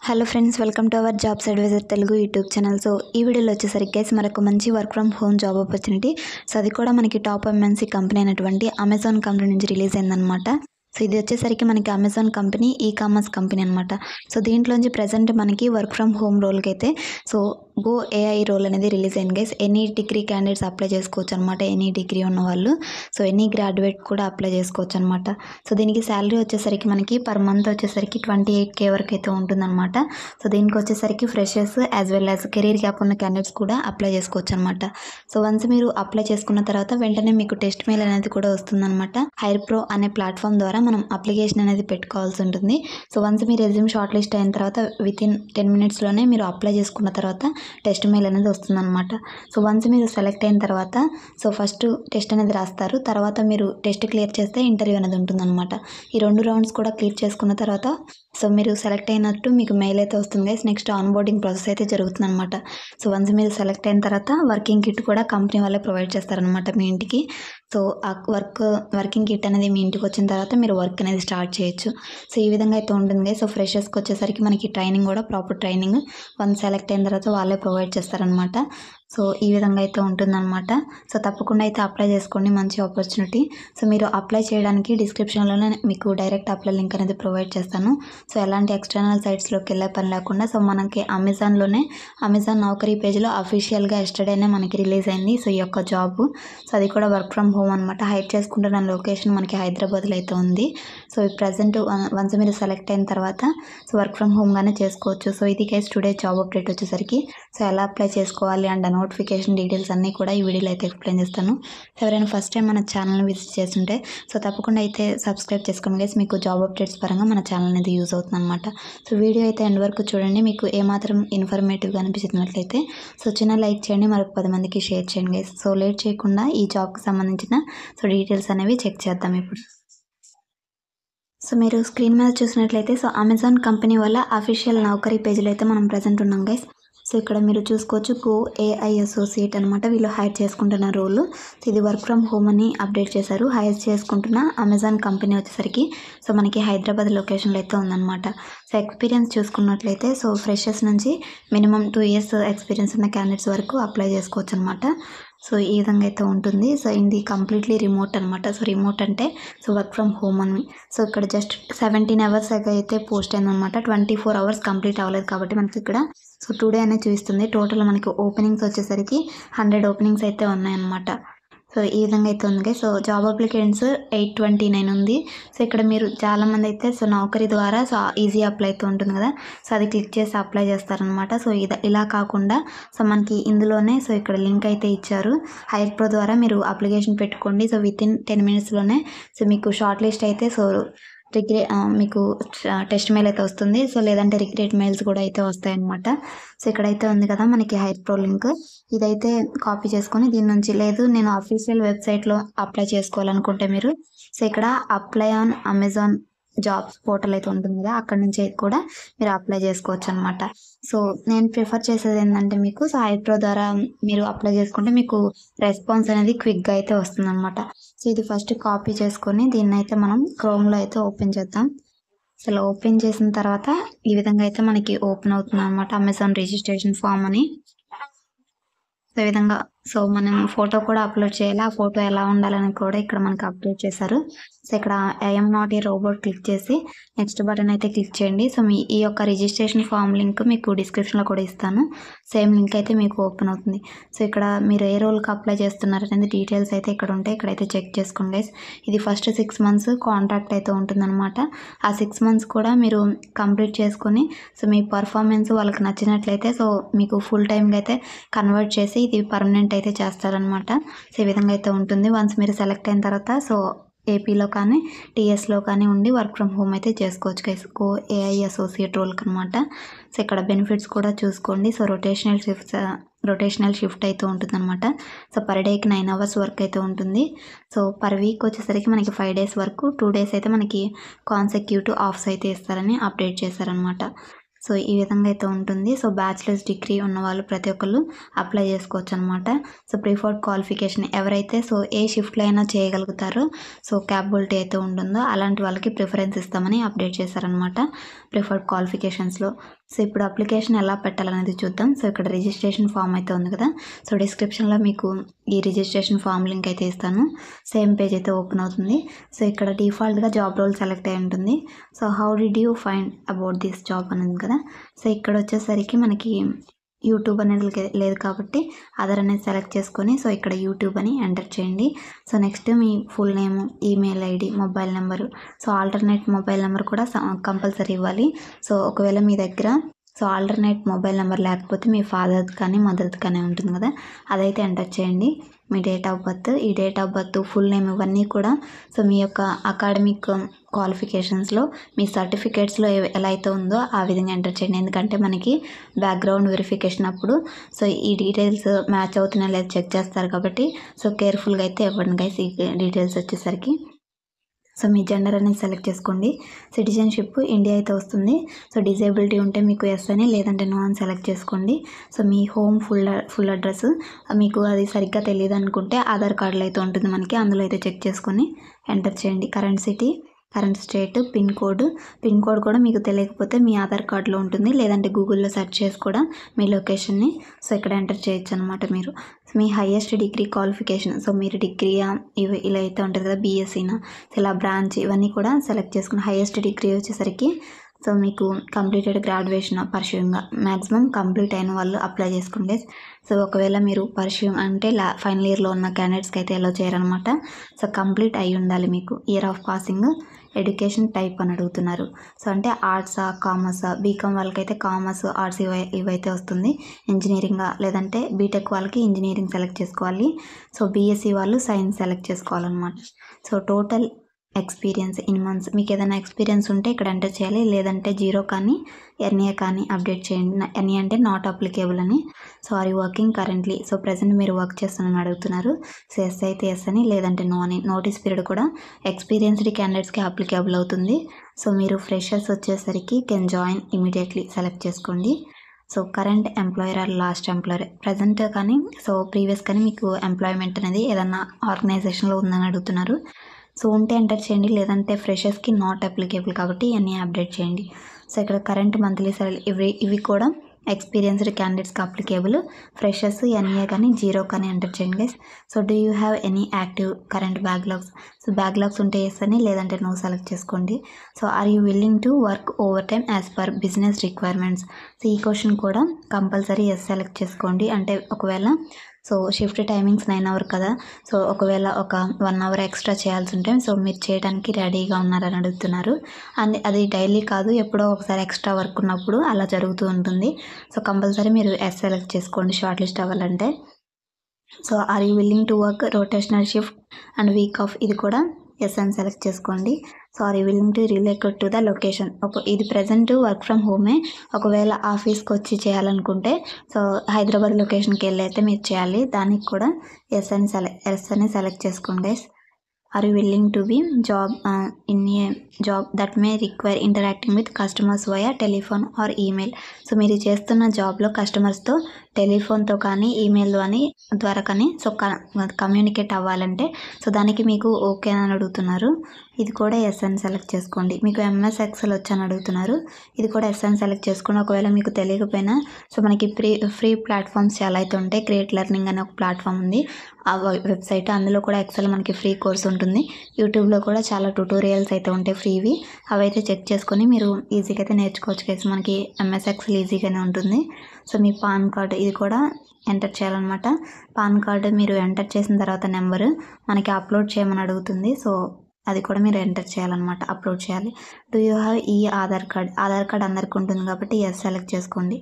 Hello friends, welcome to our jobs advisor Telugu YouTube channel. So ఈ వీడియోలో వచ్చేసరికి guys మనకు మంచి work from home job opportunity. So అది కూడా మనకి టాప్ ఎంఎన్సీ కంపెనీ అయినటువంటి అమెజాన్ కంపెనీ నుంచి రిలీజ్ అయిందనమాట. సో ఇది వచ్చేసరికి మనకి Amazon company e commerce company అనమాట. సో దీంట్లోంచి ప్రజెంట్ మనకి వర్క్ ఫ్రమ్ హోమ్ రోల్కి అయితే సో గో ఏఐ రోల్ అనేది రిలీజ్ అయింది guys. Any degree candidates apply చేసుకోవచ్చు అనమాట. ఎనీ డిగ్రీ ఉన్న వాళ్ళు, సో ఎనీ గ్రాడ్యుయేట్ కూడా అప్లై చేసుకోవచ్చు అనమాట. సో దీనికి శాలరీ వచ్చేసరికి మనకి పర్ మంత్ వచ్చేసరికి 28K వరకు అయితే ఉంటుందన్నమాట. సో దీనికి వచ్చేసరికి freshers as well as career gap ఉన్న క్యాండిడేట్స్ కూడా అప్లై చేసుకోవచ్చు అనమాట. సో వన్స్ మీరు అప్లై చేసుకున్న తర్వాత వెంటనే మీకు టెస్ట్ మెయిల్ అనేది కూడా వస్తుందన్నమాట. హైర్ ప్రో అనే ప్లాట్ఫామ్ ద్వారా మనం అప్లికేషన్ అనేది పెట్టుకోవాల్సి ఉంటుంది. సో వన్స్ మీ రెజ్యూమ్ షార్ట్ లిస్ట్ అయిన తర్వాత వితిన్ 10 minutesలోనే మీరు అప్లై చేసుకున్న తర్వాత టెస్ట్ మెయిల్ అనేది వస్తుందన్నమాట. సో వన్స్ మీరు సెలెక్ట్ అయిన తర్వాత సో ఫస్ట్ టెస్ట్ అనేది రాస్తారు. తర్వాత మీరు టెస్ట్ క్లియర్ చేస్తే ఇంటర్వ్యూ అనేది ఉంటుందన్నమాట. ఈ 2 రౌండ్స్ కూడా క్లియర్ చేసుకున్న తర్వాత సో మీరు సెలెక్ట్ అయినట్టు మీకు మెయిల్ అయితే వస్తుంది guys. Next on boarding process అయితే జరుగుతుందన్నమాట. సో వన్స్ మీరు సెలెక్ట్ అయిన తర్వాత వర్కింగ్ కిట్ కూడా కంపెనీ వాళ్ళే ప్రొవైడ్ చేస్తారనమాట మీ ఇంటికి. సో ఆ వర్కింగ్ కిట్ అనేది మీ ఇంటికి వచ్చిన తర్వాత మీరు వర్క్ అనేది స్టార్ట్ చేయొచ్చు. సో ఈ విధంగా అయితే ఉంటుంది. సో ఫ్రెషర్స్కి వచ్చేసరికి మనకి ట్రైనింగ్ కూడా ప్రాపర్ ట్రైనింగ్ వన్స్ సెలెక్ట్ అయిన తర్వాత వాళ్ళే ప్రొవైడ్ చేస్తారనమాట. సో ఈ విధంగా అయితే ఉంటుందన్నమాట. సో తప్పకుండా అయితే అప్లై చేసుకోండి, మంచి ఆపర్చునిటీ. సో మీరు అప్లై చేయడానికి డిస్క్రిప్షన్లోనే మీకు డైరెక్ట్ అప్లై లింక్ అనేది ప్రొవైడ్ చేస్తాను. సో ఎలాంటి ఎక్స్టర్నల్ సైట్స్లోకి వెళ్ళే పని లేకుండా సో మనకి అమెజాన్ నౌకరీ పేజ్లో అఫీషియల్గా ఎస్టర్డేనే మనకి రిలీజ్ అయింది. సో ఈ యొక్క జాబ్ సో అది కూడా వర్క్ ఫ్రమ్ హోమ్ అనమాట. హైర్ చేసుకుంటున్న లొకేషన్ మనకి హైదరాబాద్లో అయితే ఉంది. సో ప్రజెంట్ వన్స్ మీరు సెలెక్ట్ అయిన తర్వాత సో వర్క్ ఫ్రమ్ హోమ్గానే చేసుకోవచ్చు. సో ఇది గైస్ టుడే జాబ్ అప్డేట్ వచ్చేసరికి. సో ఎలా అప్లై చేసుకోవాలి అండ్ నోటిఫికేషన్ డీటెయిల్స్ అన్నీ కూడా ఈ వీడియోలో అయితే ఎక్స్ప్లెయిన్ చేస్తాను. ఎవరైనా ఫస్ట్ టైం మన ఛానల్ని విజిట్ చేస్తుంటే సో తప్పకుండా అయితే సబ్స్క్రైబ్ చేసుకోండి గైస్. మీకు జాబ్ అప్డేట్స్ పరంగా మన ఛానల్ అనేది యూజ్ అవుతుంది అనమాట. సో వీడియో అయితే ఎండ్ వరకు చూడండి. మీకు ఏమాత్రం ఇన్ఫర్మేటివ్గా అనిపించినట్లయితే సో చిన్న లైక్ చేయండి, మరొక 10 మందికి షేర్ చేయండి గైస్. సో లేట్ చేయకుండా ఈ జాబ్కి సంబంధించిన సో డీటెయిల్స్ అనేవి చెక్ చేద్దాం ఇప్పుడు. సో మీరు స్క్రీన్ మీద చూసినట్లయితే సో అమెజాన్ కంపెనీ వల్ల అఫీషియల్ నౌకరీ పేజ్లో అయితే మనం ప్రజెంట్ ఉన్నాం గైస్. సో ఇక్కడ మీరు చూసుకోవచ్చు గో ఏఐ అసోసియేట్ అనమాట. వీళ్ళు హైర్ చేసుకుంటున్న రోల్. సో ఇది వర్క్ ఫ్రమ్ హోమ్ అని అప్డేట్ చేశారు. హైర్ చేసుకుంటున్న అమెజాన్ కంపెనీ వచ్చేసరికి సో మనకి హైదరాబాద్ లొకేషన్లో అయితే ఉందన్నమాట. సో ఎక్స్పీరియన్స్ చూసుకున్నట్లయితే సో ఫ్రెషర్స్ నుంచి మినిమం 2 years ఎక్స్పీరియన్స్ ఉన్న క్యాండిడేట్స్ వరకు అప్లై చేసుకోవచ్చు అనమాట. సో ఈ విధంగా అయితే ఉంటుంది. సో ఇది కంప్లీట్లీ రిమోట్ అనమాట. సో రిమోట్ అంటే సో వర్క్ ఫ్రమ్ హోమ్ అని. సో ఇక్కడ జస్ట్ 17 hours అయితే పోస్ట్ అయిందనమాట. 24 hours కంప్లీట్ అవ్వలేదు కాబట్టి మనకి ఇక్కడ సో టుడే అనేది చూపిస్తుంది. టోటల్ మనకి ఓపెనింగ్స్ వచ్చేసరికి 100 ఓపెనింగ్స్ అయితే ఉన్నాయన్నమాట. సో ఈ విధంగా అయితే ఉంది. సో జాబ్ అప్లికెంట్స్ 829 ఉంది. సో ఇక్కడ మీరు చాలామంది అయితే సో నౌకరీ ద్వారా సో ఈజీ అప్లై అయితే ఉంటుంది కదా, సో అది క్లిక్ చేసి అప్లై చేస్తారనమాట. సో ఇలా కాకుండా సో మనకి ఇందులోనే సో ఇక్కడ లింక్ అయితే ఇచ్చారు. హైర్ ప్రో ద్వారా మీరు అప్లికేషన్ పెట్టుకోండి. సో వితిన్ 10 minutesలోనే సో మీకు షార్ట్ లిస్ట్ అయితే సో మీకు టెస్ట్ మెయిల్ అయితే వస్తుంది. సో లేదంటే రిగ్రెట్ మెయిల్స్ కూడా అయితే వస్తాయన్నమాట. సో ఇక్కడైతే ఉంది కదా మనకి హైర్ ప్రో లింక్. ఇదైతే కాపీ చేసుకొని దీని నుంచి, లేదు నేను అఫీషియల్ వెబ్సైట్లో అప్లై చేసుకోవాలనుకుంటే మీరు సో ఇక్కడ apply on Amazon jobs portal అయితే ఉంటుంది కదా, అక్కడ నుంచి కూడా మీరు అప్లై చేసుకోవచ్చు అనమాట. సో నేను ప్రిఫర్ చేసేది ఏంటంటే మీకు సో హైర్ ప్రో ద్వారా మీరు అప్లై చేసుకుంటే మీకు రెస్పాన్స్ అనేది క్విక్గా అయితే వస్తుంది అనమాట. సో ఇది ఫస్ట్ కాపీ చేసుకొని దీన్ని అయితే మనం క్రోమ్లో అయితే ఓపెన్ చేద్దాం. సో ఇలా ఓపెన్ చేసిన తర్వాత ఈ విధంగా అయితే మనకి ఓపెన్ అవుతుంది అనమాట అమెజాన్ రిజిస్ట్రేషన్ ఫామ్ అని. సో ఈ విధంగా సో మనం ఫోటో కూడా అప్లోడ్ చేయాలి. ఆ ఫోటో ఎలా ఉండాలని కూడా ఇక్కడ మనకి అప్లోడ్ చేశారు. సో ఇక్కడ I'm not a robot click చేసి నెక్స్ట్ బటన్ అయితే క్లిక్ చేయండి. సో ఈ యొక్క రిజిస్ట్రేషన్ ఫామ్ లింక్ మీకు డిస్క్రిప్షన్లో కూడా ఇస్తాను. సేమ్ లింక్ అయితే మీకు ఓపెన్ అవుతుంది. సో ఇక్కడ మీరు ఏ రోల్కి అప్లై చేస్తున్నారు అనేది డీటెయిల్స్ అయితే ఇక్కడ ఉంటాయి. ఇక్కడైతే చెక్ చేసుకోండి గైస్. ఇది ఫస్ట్ 6 months కాంట్రాక్ట్ అయితే ఉంటుందన్నమాట. ఆ 6 months కూడా మీరు కంప్లీట్ చేసుకొని సో మీ పర్ఫార్మెన్స్ వాళ్ళకి నచ్చినట్లయితే సో మీకు ఫుల్ టైమ్గా అయితే కన్వర్ట్ చేసి ఇది పర్మనెంట్ అయితే చేస్తారనమాట. సో ఈ విధంగా అయితే ఉంటుంది. వన్స్ మీరు సెలెక్ట్ అయిన తర్వాత సో ఏపీలో కానీ టీఎస్లో కానీ ఉండి వర్క్ ఫ్రమ్ హోమ్ అయితే చేసుకోవచ్చు గైస్. గో ఏఐ అసోసియేట్ రోల్కి అనమాట. సో ఇక్కడ బెనిఫిట్స్ కూడా చూసుకోండి. సో రొటేషనల్ షిఫ్ట్ అయితే ఉంటుందన్నమాట. సో పర్ డేకి 9 hours వర్క్ అయితే ఉంటుంది. సో పర్ వీక్ వచ్చేసరికి మనకి 5 days వరకు 2 days అయితే మనకి కాన్సెక్యూటివ్ ఆఫ్స్ అయితే ఇస్తారని అప్డేట్ చేశారనమాట. సో ఈ విధంగా అయితే ఉంటుంది. సో బ్యాచిలర్స్ డిగ్రీ ఉన్న వాళ్ళు ప్రతి ఒక్కళ్ళు అప్లై చేసుకోవచ్చు అనమాట. సో ప్రిఫర్డ్ క్వాలిఫికేషన్ ఎవరైతే సో ఏ షిఫ్ట్లో అయినా చేయగలుగుతారో సో క్యాపబిలిటీ అయితే ఉంటుందో అలాంటి వాళ్ళకి ప్రిఫరెన్స్ ఇస్తామని అప్డేట్ చేశారనమాట ప్రిఫర్డ్ క్వాలిఫికేషన్స్లో. సో ఇప్పుడు అప్లికేషన్ ఎలా పెట్టాలనేది చూద్దాం. సో ఇక్కడ రిజిస్ట్రేషన్ ఫామ్ అయితే ఉంది కదా, సో డిస్క్రిప్షన్లో మీకు ఈ రిజిస్ట్రేషన్ ఫామ్ లింక్ అయితే ఇస్తాను. సేమ్ పేజ్ అయితే ఓపెన్ అవుతుంది. సో ఇక్కడ డిఫాల్ట్గా జాబ్ రోల్ సెలెక్ట్ అయి ఉంటుంది. So how did you find about this job అనేది కదా. సో ఇక్కడ వచ్చేసరికి మనకి యూట్యూబ్ అనేది లేదు కాబట్టి అదర్ అనేది సెలెక్ట్ చేసుకొని సో ఇక్కడ యూట్యూబ్ అని ఎంటర్ చేయండి. సో నెక్స్ట్ మీ full name, email ID, mobile number, so alternate mobile number కూడా కంపల్సరీ ఇవ్వాలి. సో ఒకవేళ మీ దగ్గర సో ఆల్టర్నేట్ మొబైల్ నెంబర్ లేకపోతే మీ ఫాదర్ది కానీ మదర్ది కానీ ఉంటుంది కదా, అదైతే ఎంటర్ చేయండి. మీ డేట్ ఆఫ్ బర్త్, ఈ date of birth, full name ఇవన్నీ కూడా సో మీ యొక్క అకాడమిక్ క్వాలిఫికేషన్స్లో మీ సర్టిఫికేట్స్లో ఎలా అయితే ఉందో ఆ విధంగా ఎంటర్ చేయండి. ఎందుకంటే మనకి బ్యాక్గ్రౌండ్ వెరిఫికేషన్ అప్పుడు సో ఈ డీటెయిల్స్ మ్యాచ్ అవుతున్నా లేదా చెక్ చేస్తారు కాబట్టి సో కేర్ఫుల్గా అయితే ఇవ్వండి గైస్. ఈ డీటెయిల్స్ వచ్చేసరికి సో మీ జెండర్ అనేది సెలెక్ట్ చేసుకోండి. సిటిజన్షిప్ ఇండియా అయితే వస్తుంది. సో డిజేబిలిటీ ఉంటే మీకు ఎస్ అని, లేదంటే నో అని సెలెక్ట్ చేసుకోండి. సో మీ హోమ్ ఫుల్ అడ్రస్ మీకు అది సరిగ్గా తెలియదు అనుకుంటే ఆధార్ కార్డులో అయితే ఉంటుంది మనకి, అందులో అయితే చెక్ చేసుకొని ఎంటర్ చేయండి. Current city, current state, pin code కూడా మీకు తెలియకపోతే మీ ఆధార్ కార్డులో ఉంటుంది, లేదంటే గూగుల్లో సెర్చ్ చేసి కూడా మీ లొకేషన్ని సో ఇక్కడ ఎంటర్ చేయొచ్చు అనమాట. మీరు మీ హైయెస్ట్ డిగ్రీ క్వాలిఫికేషన్, సో మీరు డిగ్రీయా ఇవి ఇలా అయితే ఉంటుంది కదా, బీఎస్సీనా ఇలా బ్రాంచ్ ఇవన్నీ కూడా సెలెక్ట్ చేసుకుని హైయెస్ట్ డిగ్రీ వచ్చేసరికి సో మీకు కంప్లీటెడ్ గ్రాడ్యుయేషన్ పర్ష్యూయింగ్గా మ్యాక్సిమం కంప్లీట్ అయిన వాళ్ళు అప్లై చేసుకుంటే. సో ఒకవేళ మీరు పర్ష్యూయింగ్ అంటే ఫైనల్ ఇయర్లో ఉన్న క్యాండిడేట్స్కి అయితే ఎలా చేయరనమాట. సో కంప్లీట్ అయి ఉండాలి మీకు. Year of passing, education type అని అడుగుతున్నారు. సో అంటే ఆర్ట్సా, కామర్సా, బీకామ్ వాళ్ళకైతే కామర్స్, ఆర్ట్స్ ఇవైతే వస్తుంది. ఇంజనీరింగా లేదంటే బీటెక్ వాళ్ళకి ఇంజనీరింగ్ సెలెక్ట్ చేసుకోవాలి. సో బీఎస్సీ వాళ్ళు సైన్స్ సెలెక్ట్ చేసుకోవాలన్నమాట. So total experience in months, మీకు ఏదైనా ఎక్స్పీరియన్స్ ఉంటే ఇక్కడ ఎంటర్ చేయాలి, లేదంటే 0 కానీ ఎన్ఏ కానీ అప్డేట్ చేయండి. ఎన్ఏ అంటే నాట్ అప్లికేబుల్ అని. So are you working currently, so present మీరు వర్క్ చేస్తున్నారని అడుగుతున్నారు. సో ఎస్ అయితే ఎస్ అని, లేదంటే నో అని. నోటీస్ పీరియడ్ కూడా ఎక్స్పీరియన్స్డ్ క్యాండిడేట్స్కి అప్లికేబుల్ అవుతుంది. సో మీరు ఫ్రెషర్స్ వచ్చేసరికి కెన్ జాయిన్ ఇమీడియట్లీ సెలెక్ట్ చేసుకోండి. So current employer or last employer, present కానీ సో ప్రీవియస్ కానీ మీకు ఎంప్లాయ్మెంట్ అనేది ఏదన్నా ఆర్గనైజేషన్లో ఉందని అడుగుతున్నారు. సో ఉంటే ఎంటర్ చేయండి, లేదంటే ఫ్రెషర్స్కి నాట్ అప్లికేబుల్ కాబట్టి ఇవన్నీ అప్డేట్ చేయండి. సో ఇక్కడ కరెంట్ మంత్లీ సాలరీ ఇవి కూడా ఎక్స్పీరియన్స్డ్ క్యాండిడేట్స్కి అప్లికేబుల్. ఫ్రెషర్స్ ఎన్ఏ కానీ 0 కానీ ఎంటర్ చేయండి guys. So do you have any active current backlogs, so backlogs ఉంటే ఎస్ అని, లేదంటే నో సెలెక్ట్ చేసుకోండి. So are you willing to work overtime as per business requirements, so ఈ question కూడా compulsory yes select చేసుకోండి. అంటే ఒకవేళ so shift timings 9 hours కదా, సో ఒకవేళ ఒక 1 hour ఎక్స్ట్రా చేయాల్సి ఉంటే సో మీరు చేయడానికి రెడీగా ఉన్నారని అడుగుతున్నారు. అది డైలీ కాదు, ఎప్పుడో ఒకసారి ఎక్స్ట్రా వర్క్ ఉన్నప్పుడు అలా జరుగుతూ ఉంటుంది. సో కంపల్సరీ మీరు ఎస్ సెలెక్ట్ చేసుకోండి షార్ట్ లిస్ట్ అవ్వాలంటే. So are you willing to work rotational shift and week off, ఇది కూడా ఎస్ అని సెలెక్ట్ చేసుకోండి. So are you willing to related to the location, ఇది ప్రజెంట్ వర్క్ ఫ్రమ్ హోమే. ఒకవేళ ఆఫీస్కి వచ్చి చేయాలనుకుంటే సో హైదరాబాద్ లొకేషన్కి వెళ్ళి అయితే మీరు చేయాలి, దానికి కూడా ఎస్ అని సెలెక్ట్ చేసుకోండి guys. Are you willing to be job in a job that may require interacting with customers via telephone or email, so మీరు చేస్తున్న జాబ్లో కస్టమర్స్తో టెలిఫోన్తో కానీ ఈమెయిల్ ద్వారా కానీ సో కమ్యూనికేట్ అవ్వాలంటే సో దానికి మీకు ఓకే అని అడుగుతున్నారు. ఇది కూడా ఎస్ అని సెలెక్ట్ చేసుకోండి. మీకు ఎంఎస్ ఎక్సెల్ వచ్చని అడుగుతున్నారు, ఇది కూడా ఎస్ అని సెలెక్ట్ చేసుకోండి. ఒకవేళ మీకు తెలియకపోయినా సో మనకి ఫ్రీ ప్లాట్ఫామ్స్ చాలా అయితే ఉంటాయి. క్రియేట్ లెర్నింగ్ అనే ఒక ప్లాట్ఫామ్ ఉంది, ఆ వెబ్సైట్, అందులో కూడా ఎక్సెల్ మనకి ఫ్రీ కోర్స్ ఉంటుంది. యూట్యూబ్లో కూడా చాలా ట్యుటోరియల్స్ అయితే ఉంటాయి ఫ్రీవి, అవైతే చెక్ చేసుకొని మీరు ఈజీగా అయితే నేర్చుకోవచ్చు కదా. మనకి ఎంఎస్ ఎక్సెల్ ఈజీగానే ఉంటుంది. సో మీ పాన్ కార్డ్ ఇది కూడా ఎంటర్ చేయాలన్నమాట. పాన్ కార్డు మీరు ఎంటర్ చేసిన తర్వాత నెంబరు మనకి అప్లోడ్ చేయమని అడుగుతుంది. సో అది కూడా మీరు ఎంటర్ చేయాలన్నమాట, అప్లోడ్ చేయాలి. డూ యూ హ్యావ్ ఈ ఆధార్ కార్డ్ అందరికి ఉంటుంది కాబట్టి ఎస్ సెలెక్ట్ చేసుకోండి.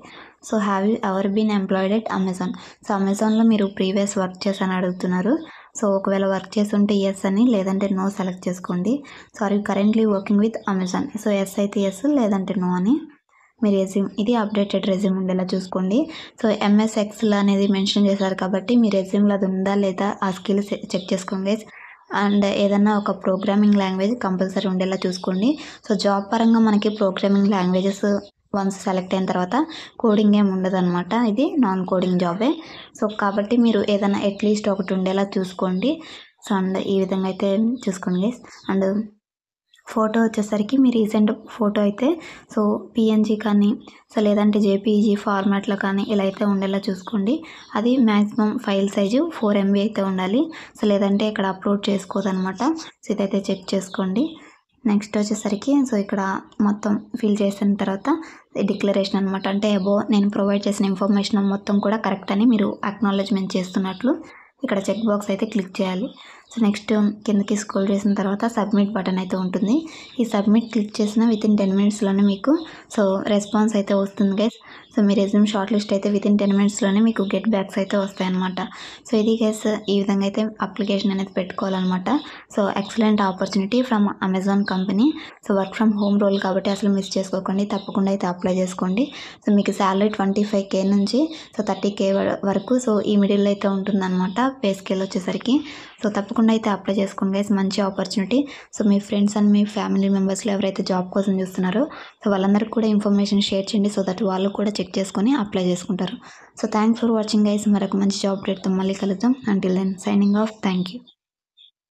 So have you ever been employed at Amazon, so అమెజాన్లో మీరు ప్రీవియస్ వర్క్ చేసని అడుగుతున్నారు. సో ఒకవేళ వర్క్ చేస్తుంటే ఎస్ అని, లేదంటే నో సెలెక్ట్ చేసుకోండి. So are you currently working with Amazon, so yes అయితే ఎస్, లేదంటే నో అని. మీ రెజ్యూమ్, ఇది అప్డేటెడ్ రెజ్యూమ్ ఉండేలా చూసుకోండి. సో ఎంఎస్ ఎక్సెల్ అనేది మెన్షన్ చేశారు కాబట్టి మీ రెజ్యూమ్లో అది ఉందా లేదా ఆ స్కిల్ చెక్ చేసుకోండి. అండ్ ఏదన్నా ఒక ప్రోగ్రామింగ్ లాంగ్వేజ్ కంపల్సరీ ఉండేలా చూసుకోండి. సో జాబ్ పరంగా మనకి ప్రోగ్రామింగ్ లాంగ్వేజెస్ వన్స్ సెలెక్ట్ అయిన తర్వాత కోడింగ్ ఏమి ఉండదు అనమాట, ఇది నాన్ కోడింగ్ జాబే. సో కాబట్టి మీరు ఏదైనా అట్లీస్ట్ ఒకటి ఉండేలా చూసుకోండి. సో అండ్ ఈ విధంగా అయితే చూసుకోండి గైస్. అండ్ ఫోటో వచ్చేసరికి మీ రీసెంట్ ఫోటో అయితే సో పిఎన్జీ కానీ సో లేదంటే జేపీఈజీ ఫార్మాట్లో కానీ ఇలా అయితే ఉండేలా చూసుకోండి. అది మ్యాక్సిమం ఫైల్ సైజు 4 MB అయితే ఉండాలి. సో లేదంటే ఇక్కడ అప్లోడ్ చేసుకోదనమాట. సో ఇదైతే చెక్ చేసుకోండి. నెక్స్ట్ వచ్చేసరికి సో ఇక్కడ మొత్తం ఫిల్ చేసిన తర్వాత డిక్లరేషన్ అనమాట. అంటే నేను ప్రొవైడ్ చేసిన ఇన్ఫర్మేషన్ మొత్తం కూడా కరెక్ట్ అని మీరు అక్నాలెడ్జ్మెంట్ చేస్తున్నట్లు ఇక్కడ చెక్ బాక్స్ అయితే క్లిక్ చేయాలి. సో నెక్స్ట్ కిందకి స్క్రోల్ చేసిన తర్వాత సబ్మిట్ బటన్ అయితే ఉంటుంది. ఈ సబ్మిట్ క్లిక్ చేసిన వితిన్ 10 మినిట్స్లోనే మీకు సో రెస్పాన్స్ అయితే వస్తుంది గైస్. సో మీ రెజ్యూమ్ షార్ట్ లిస్ట్ అయితే వితిన్ 10 మినిట్స్లోనే మీకు గెట్ బ్యాక్స్ అయితే వస్తాయన్నమాట. సో ఇది గైస్ ఈ విధంగా అయితే అప్లికేషన్ అనేది పెట్టుకోవాలన్నమాట. So excellent opportunity from Amazon company. So work from home role కాబట్టి అసలు మిస్ చేసుకోకండి, తప్పకుండా అయితే అప్లై చేసుకోండి. సో మీకు శాలరీ 25K నుంచి సో 30K వరకు సో ఈ మిడిల్ అయితే ఉంటుందన్నమాట పే స్కేల్ వచ్చేసరికి. సో తప్పకుండా అయితే అప్లై చేసుకోండి గైస్, మంచి ఆపర్చునిటీ. సో మీ ఫ్రెండ్స్ అండ్ మీ ఫ్యామిలీ మెంబర్స్లో ఎవరైతే జాబ్ కోసం చూస్తున్నారో సో వాళ్ళందరికీ కూడా ఇన్ఫర్మేషన్ షేర్ చేయండి. సో దట్ వాళ్ళు కూడా చెక్ చేసుకొని అప్లై చేసుకుంటారు. So thanks for watching guys. మరొక మంచి జాబ్ రేట్తో మళ్ళీ కలుద్దాం. Until then signing off. Thank you.